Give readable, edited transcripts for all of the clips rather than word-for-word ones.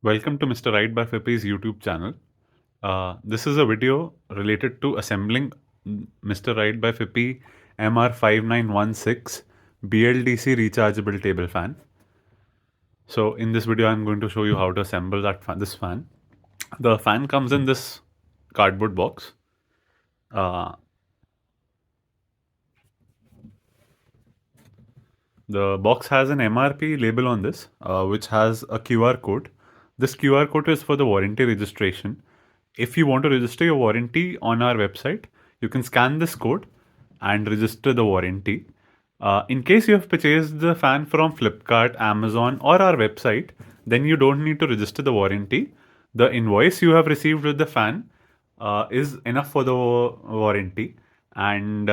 Welcome to MrRight by Fippy's YouTube channel. This is a video related to assembling MrRight by Fippy MR-5916BLDC rechargeable table fan. So in this video, I'm going to show you how to assemble this fan. The fan comes in this cardboard box. The box has an MRP label on this, which has a QR code. This QR code is for the warranty registration. If you want to register your warranty on our website, you can scan this code and register the warranty. In case you have purchased the fan from Flipkart, Amazon, or our website, then you don't need to register the warranty. The invoice you have received with the fan is enough for the warranty. And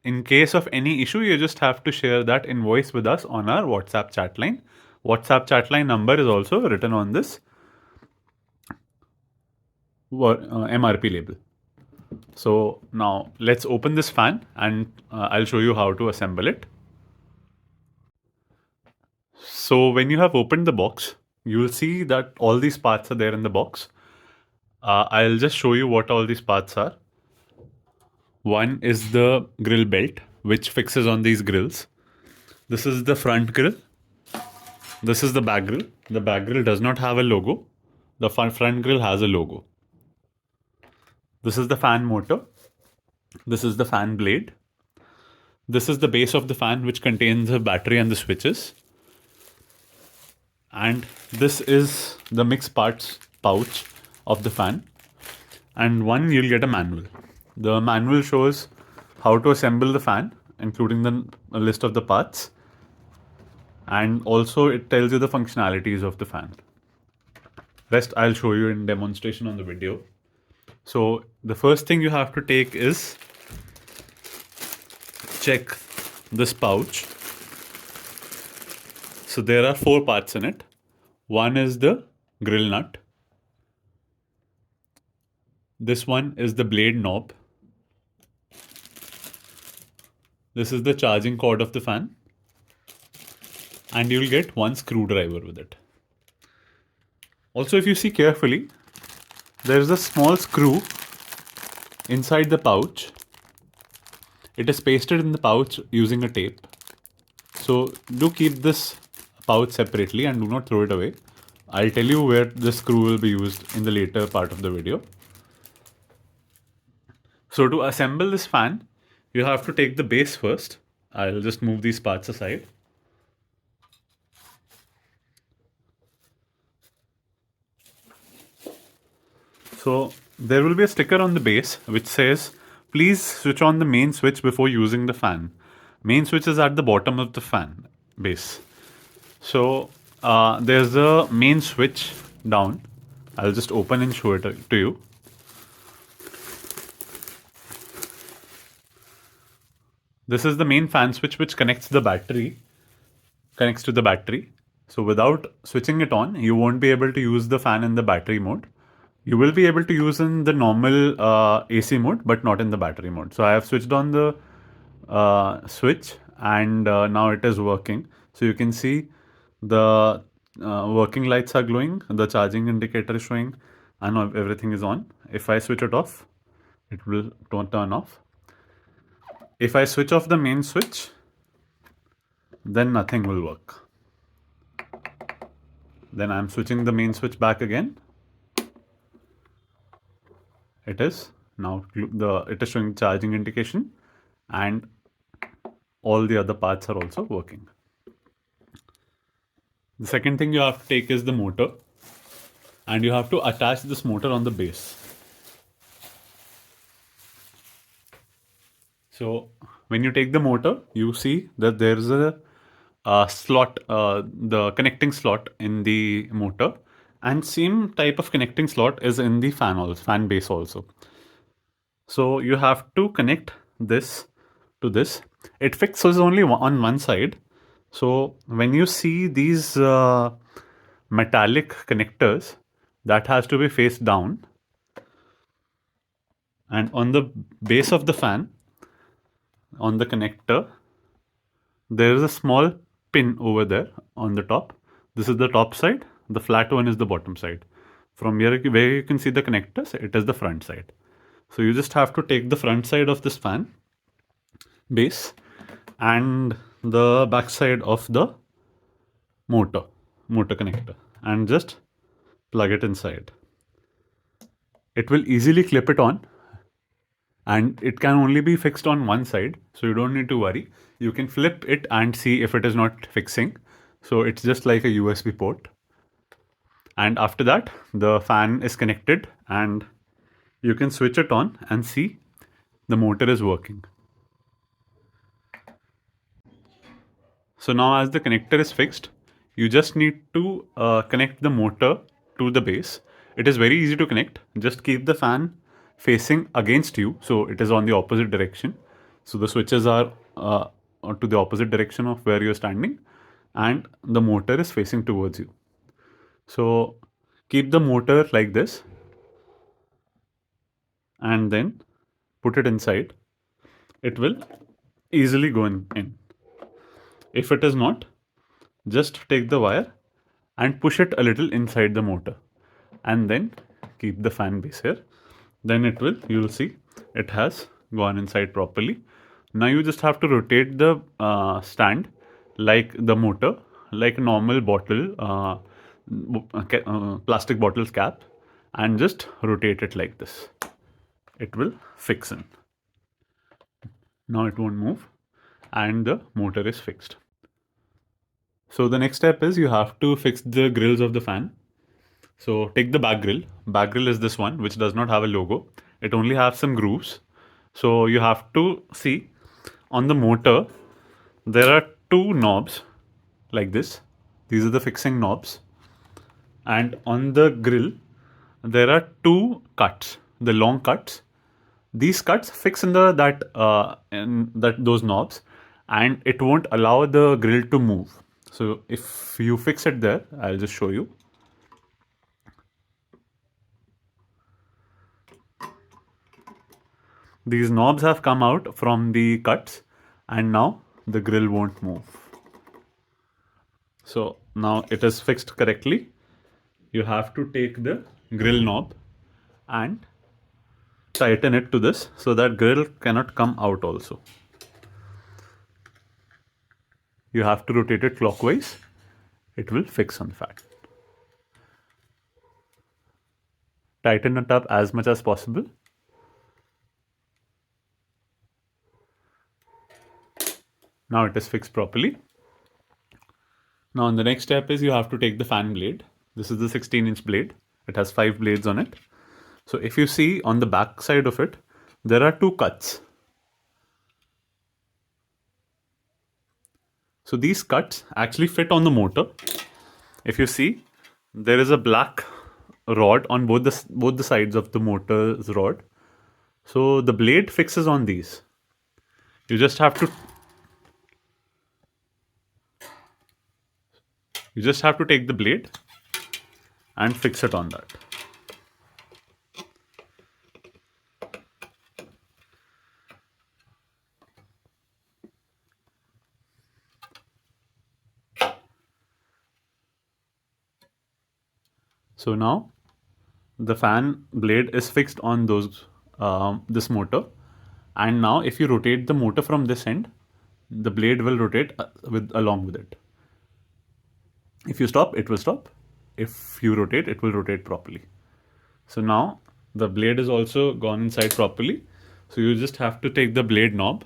in case of any issue, you just have to share that invoice with us on our WhatsApp chat line. WhatsApp chat line number is also written on this MRP label. So now let's open this fan and I'll show you how to assemble it. So when you have opened the box, you will see that all these parts are there in the box. I'll just show you what all these parts are. One is the grill belt, which fixes on these grills. This is the front grill. This is the back grill. The back grill does not have a logo. The front grill has a logo. This is the fan motor. This is the fan blade. This is the base of the fan, which contains the battery and the switches. And this is the mixed parts pouch of the fan. And you'll get a manual. The manual shows how to assemble the fan, including a list of the parts. And also it tells you the functionalities of the fan. Rest I'll show you in demonstration on the video. So the first thing you have to take is check this pouch. So there are 4 parts in it. One is the grill nut. This one is the blade knob. This is the charging cord of the fan. And you'll get one screwdriver with it. Also, if you see carefully, there is a small screw inside the pouch. It is pasted in the pouch using a tape. So do keep this pouch separately and do not throw it away. I'll tell you where the screw will be used in the later part of the video. So to assemble this fan, you have to take the base first. I'll just move these parts aside. So there will be a sticker on the base which says, please switch on the main switch before using the fan. Main switch is at the bottom of the fan base. So there's a main switch down. I'll just open and show it to you. This is the main fan switch which connects to the battery. So without switching it on, you won't be able to use the fan in the battery mode. You will be able to use in the normal AC mode, but not in the battery mode. So I have switched on the switch and now it is working. So you can see the working lights are glowing, the charging indicator is showing, and everything is on. If I switch it off, it will turn off. If I switch off the main switch, then nothing will work. Then I'm switching the main switch back again. It is now it is showing charging indication, and all the other parts are also working. The second thing you have to take is the motor, and you have to attach this motor on the base. So when you take the motor, you see that there's a slot, the connecting slot in the motor, and same type of connecting slot is in the fan base also. So you have to connect this to this. It fixes only on one side. So when you see these metallic connectors, that has to be face down. And on the base of the fan, on the connector, there is a small pin over there on the top. This is the top side. The flat one is the bottom side. From here, where you can see the connectors, it is the front side. So you just have to take the front side of this fan base and the back side of the motor connector and just plug it inside. It will easily clip it on, and it can only be fixed on one side, so you don't need to worry. You can flip it and see if it is not fixing. So it's just like a USB port. And after that, the fan is connected and you can switch it on and see the motor is working. So now as the connector is fixed, you just need to connect the motor to the base. It is very easy to connect. Just keep the fan facing against you, so it is on the opposite direction. So the switches are to the opposite direction of where you're standing, and the motor is facing towards you. So keep the motor like this and then put it inside. It will easily go in. If it is not, just take the wire and push it a little inside the motor and then keep the fan base here. Then you will see it has gone inside properly. Now you just have to rotate the stand like the motor, like a normal bottle, plastic bottle's cap, and just rotate it like this. It will fix in. Now it won't move and the motor is fixed. So the next step is you have to fix the grills of the fan. So take the back grill. Back grill is this one, which does not have a logo. It only has some grooves. So you have to see on the motor, there are two knobs like this. These are the fixing knobs. And on the grill, there are two cuts, the long cuts. These cuts fix in those knobs, and it won't allow the grill to move. So if you fix it there, I'll just show you. These knobs have come out from the cuts and now the grill won't move. So now it is fixed correctly. You have to take the grill knob and tighten it to this so that grill cannot come out also. You have to rotate it clockwise. It will fix on the fan. Tighten it up as much as possible. Now it is fixed properly. Now the next step is you have to take the fan blade. This is the 16-inch blade. It has 5 blades on it. So if you see on the back side of it, there are 2 cuts. So these cuts actually fit on the motor. If you see, there is a black rod on both the sides of the motor's rod. So the blade fixes on these. You just have to take the blade and fix it on that. So now the fan blade is fixed on this motor, and now if you rotate the motor from this end, the blade will rotate along with it. If you stop, it will stop. If you rotate, it will rotate properly. So now the blade is also gone inside properly. So you just have to take the blade knob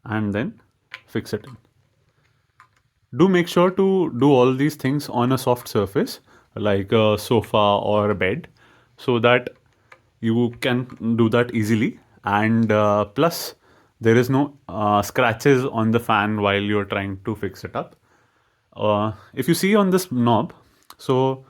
and then fix it in. Do make sure to do all these things on a soft surface like a sofa or a bed so that you can do that easily, and plus there is no scratches on the fan while you're trying to fix it up. If you see on this knob, so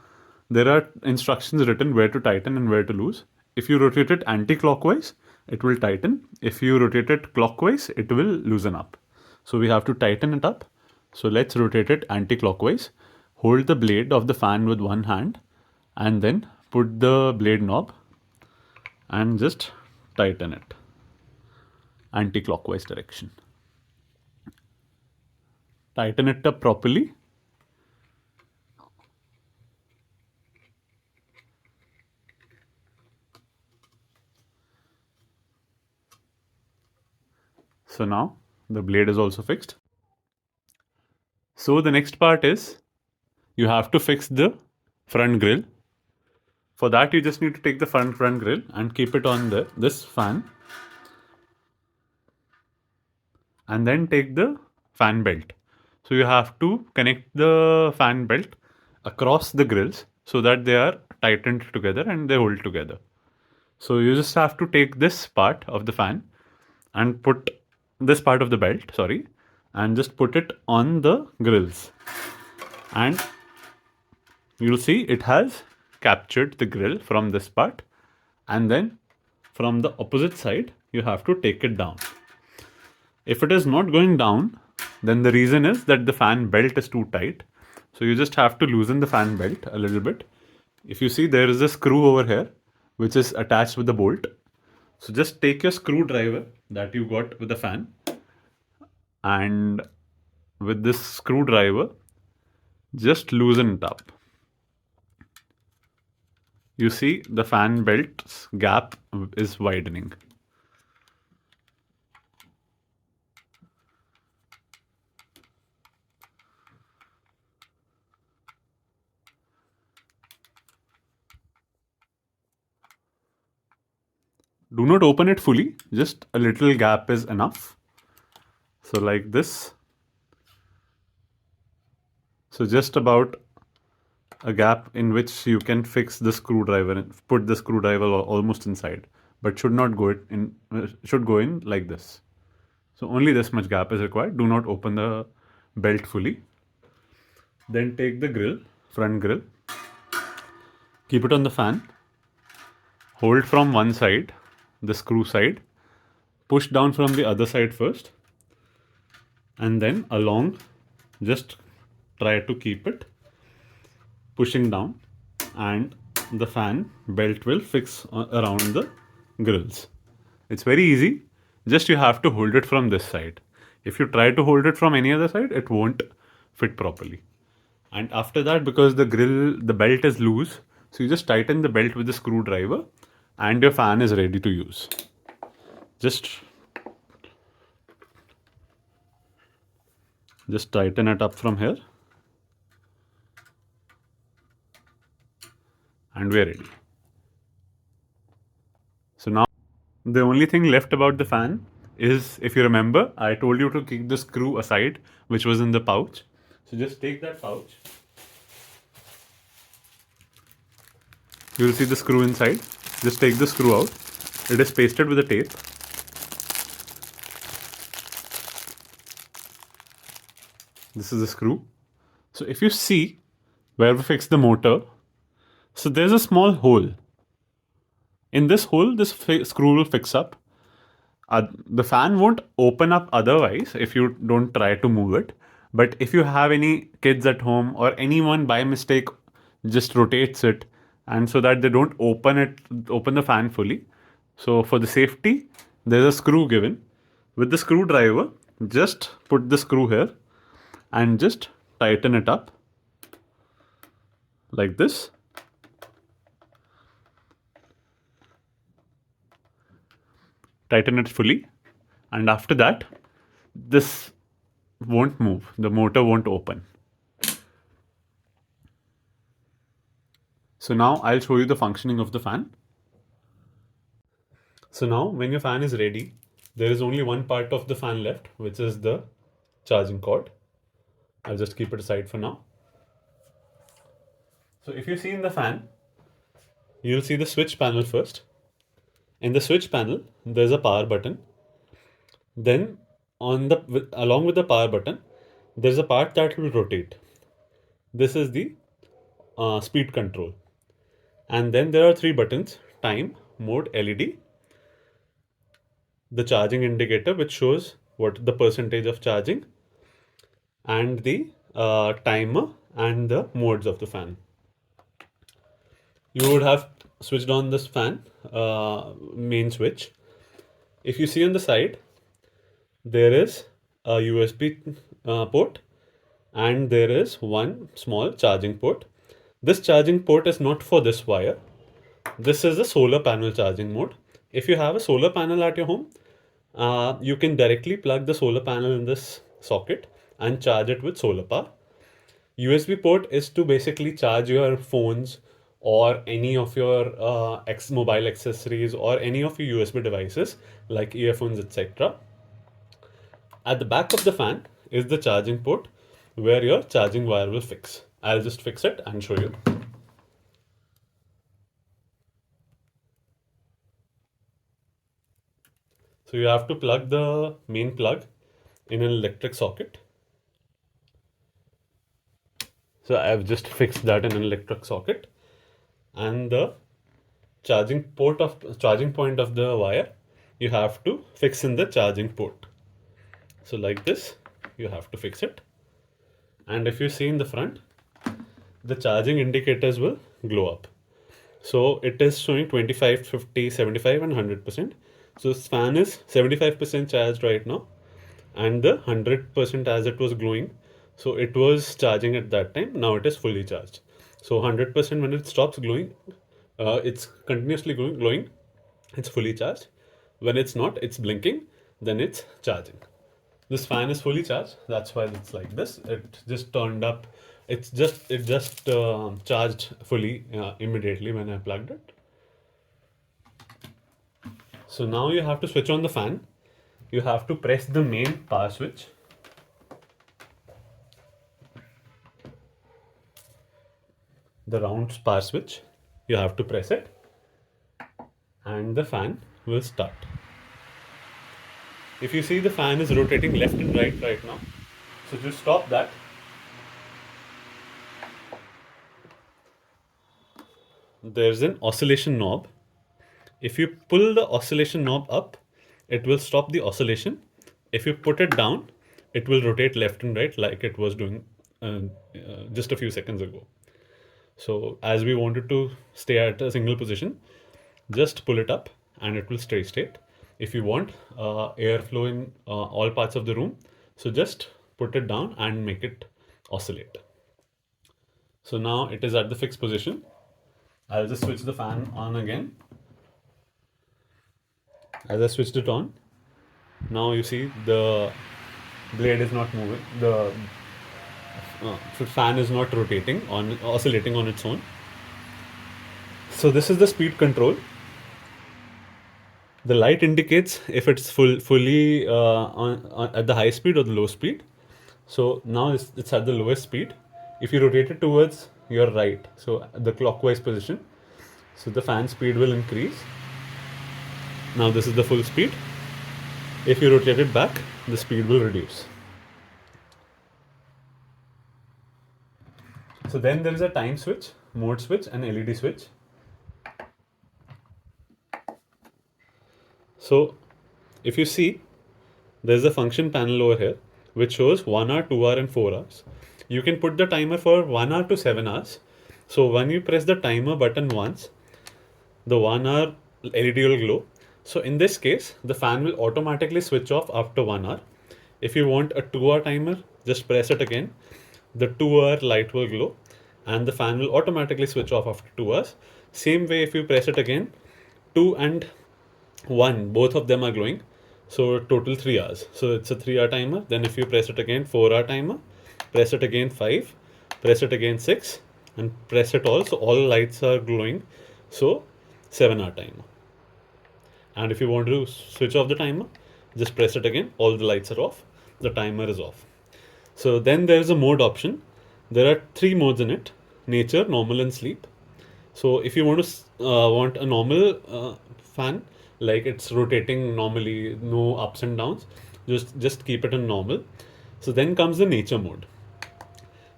there are instructions written where to tighten and where to loose. If you rotate it anti-clockwise, it will tighten. If you rotate it clockwise, it will loosen up. So we have to tighten it up. So let's rotate it anti-clockwise. Hold the blade of the fan with one hand and then put the blade knob and just tighten it anti-clockwise direction. tighten it up properly. So now the blade is also fixed. So the next part is you have to fix the front grille. For that you just need to take the front grille and keep it on this fan, and then take the fan belt. So you have to connect the fan belt across the grills so that they are tightened together and they hold together. So you just have to take this part of the fan and put this part of the belt, sorry, and just put it on the grills. And you'll see it has captured the grill from this part, and then from the opposite side you have to take it down. If it is not going down, then the reason is that the fan belt is too tight. So you just have to loosen the fan belt a little bit. If you see, there is a screw over here which is attached with the bolt. So just take your screwdriver that you got with the fan, and with this screwdriver just loosen it up. You see the fan belt's gap is widening. Do not open it fully, just a little gap is enough. So like this. So just about a gap in which you can fix the screwdriver and put the screwdriver almost inside, but should not go in, should go in like this. So only this much gap is required. Do not open the belt fully. Then take the grill, front grill, keep it on the fan, hold from one side, the screw side, push down from the other side first, and then along, just try to keep it pushing down, and the fan belt will fix around the grills. It's very easy, just you have to hold it from this side. If you try to hold it from any other side, it won't fit properly. And after that, because the belt is loose, so you just tighten the belt with the screwdriver and your fan is ready to use. Just tighten it up from here and we're ready. So now the only thing left about the fan is, if you remember, I told you to keep the screw aside, which was in the pouch. So just take that pouch. You will see the screw inside. Just take the screw out. It is pasted with a tape. This is the screw. So if you see where we fix the motor, so there's a small hole. In this hole, this screw will fix up. The fan won't open up otherwise if you don't try to move it. But if you have any kids at home or anyone by mistake just rotates it, and so that they don't open the fan fully. So for the safety, there's a screw given. With the screwdriver, just put the screw here and just tighten it up like this. Tighten it fully, and after that, this won't move. The motor won't open. So now I'll show you the functioning of the fan. So now when your fan is ready, there is only one part of the fan left, which is the charging cord. I'll just keep it aside for now. So if you see in the fan, you'll see the switch panel first. In the switch panel, there's a power button. Then along with the power button, there's a part that will rotate. This is the speed control. And then there are three buttons: time, mode, LED. The charging indicator, which shows what the percentage of charging, and the timer and the modes of the fan. You would have switched on this fan main switch. If you see on the side, there is a USB port and there is one small charging port. This charging port is not for this wire. This is the solar panel charging mode. If you have a solar panel at your home, you can directly plug the solar panel in this socket and charge it with solar power. USB port is to basically charge your phones or any of your mobile accessories or any of your USB devices like earphones, etc. At the back of the fan is the charging port where your charging wire will fix. I'll just fix it and show you. So you have to plug the main plug in an electric socket. So I've just fixed that in an electric socket, and the charging point of the wire you have to fix in the charging port. So like this, you have to fix it. And if you see in the front, the charging indicators will glow up. So it is showing 25, 50, 75 and 100%. So this fan is 75% charged right now, and the 100% as it was glowing. So it was charging at that time. Now it is fully charged. So 100% when it stops glowing, it's continuously glowing. It's fully charged. When it's not, it's blinking. Then it's charging. This fan is fully charged. That's why it's like this. It just turned up. It just charged fully immediately when I plugged it. So now you have to switch on the fan. You have to press the main power switch. The round power switch. You have to press it, and the fan will start. If you see, the fan is rotating left and right now. So just stop that. There's an oscillation knob. If you pull the oscillation knob up, it will stop the oscillation. If you put it down, it will rotate left and right like it was doing just a few seconds ago. So as we wanted to stay at a single position, just pull it up and it will stay straight. If you want airflow in all parts of the room, so just put it down and make it oscillate. So now it is at the fixed position. I'll just switch the fan on again. As I switched it on, now you see the blade is not moving. The fan is not rotating on oscillating on its own. So this is the speed control. The light indicates if it's fully at the high speed or the low speed. So now it's at the lowest speed. If you rotate it towards your right, so the clockwise position, so the fan speed will increase. Now this is the full speed. If you rotate it back, the speed will reduce. So then there is a time switch, mode switch and LED switch. So if you see, there's a function panel over here which shows 1 hour, 2 hour and 4 hours. You can put the timer for 1 hour to 7 hours. So when you press the timer button once, the 1 hour LED will glow. So in this case, the fan will automatically switch off after 1 hour. If you want a 2 hour timer, just press it again. The 2 hour light will glow and the fan will automatically switch off after 2 hours. Same way, if you press it again, 2 and 1, both of them are glowing. So total 3 hours. So it's a 3 hour timer. Then if you press it again, 4 hour timer, press it again 5, press it again 6 and press it all. So all lights are glowing. So 7 hour timer. And if you want to switch off the timer, just press it again. All the lights are off. The timer is off. So then there is a mode option. There are 3 modes in it: nature, normal and sleep. So if you want to want a normal fan, like it's rotating normally, no ups and downs, just keep it in normal. So then comes the nature mode.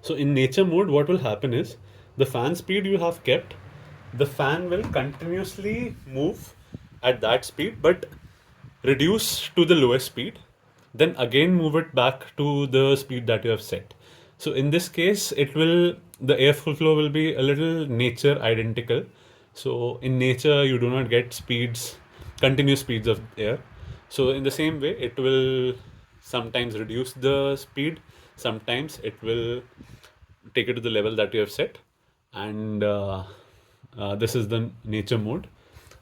So in nature mode, what will happen is the fan speed you have kept, the fan will continuously move at that speed, but reduce to the lowest speed, then again move it back to the speed that you have set. So in this case, the airflow will be a little nature identical. So in nature, you do not get continuous speeds of air. So in the same way, it will sometimes reduce the speed, Sometimes it will take it to the level that you have set, and this is the nature mode.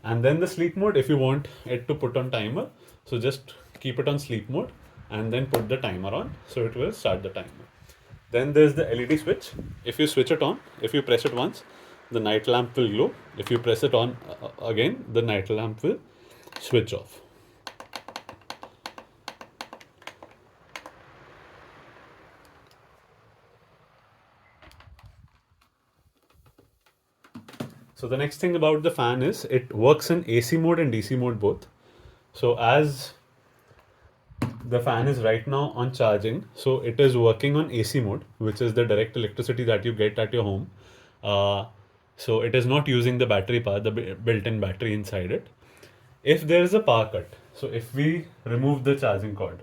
And then the sleep mode, if you want it to put on timer, so just keep it on sleep mode and then put the timer on, so it will start the timer. Then there's the LED switch. If you switch it on, if you press it once, the night lamp will glow. If you press it on again, the night lamp will switch off. So the next thing about the fan is it works in AC mode and DC mode both. So as the fan is right now on charging, so it is working on AC mode, which is the direct electricity that you get at your home. So it is not using the battery power, the built-in battery inside it. If there is a power cut, so if we remove the charging cord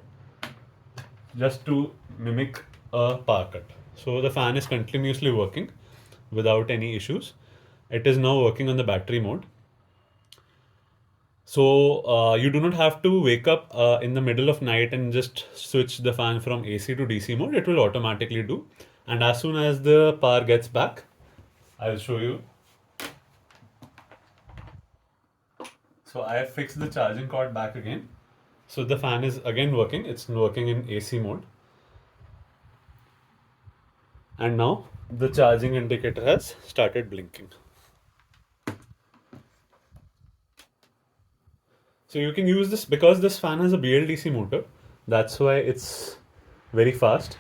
just to mimic a power cut, so the fan is continuously working without any issues. It is now working on the battery mode. So you do not have to wake up in the middle of night and just switch the fan from AC to DC mode. It will automatically do. And as soon as the power gets back, I'll show you. So I have fixed the charging cord back again. So the fan is again working. It's working in AC mode. And now the charging indicator has started blinking. So you can use this because this fan has a BLDC motor. That's why it's very fast.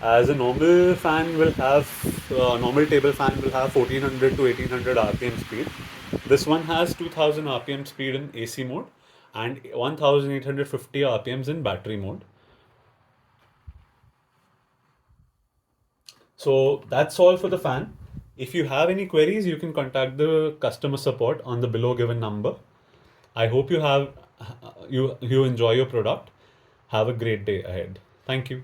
As a normal fan will have, normal table fan will have 1400 to 1800 RPM speed. This one has 2000 RPM speed in AC mode and 1850 RPMs in battery mode. So that's all for the fan. If you have any queries, you can contact the customer support on the below given number. I hope you enjoy your product. Have a great day ahead. Thank you.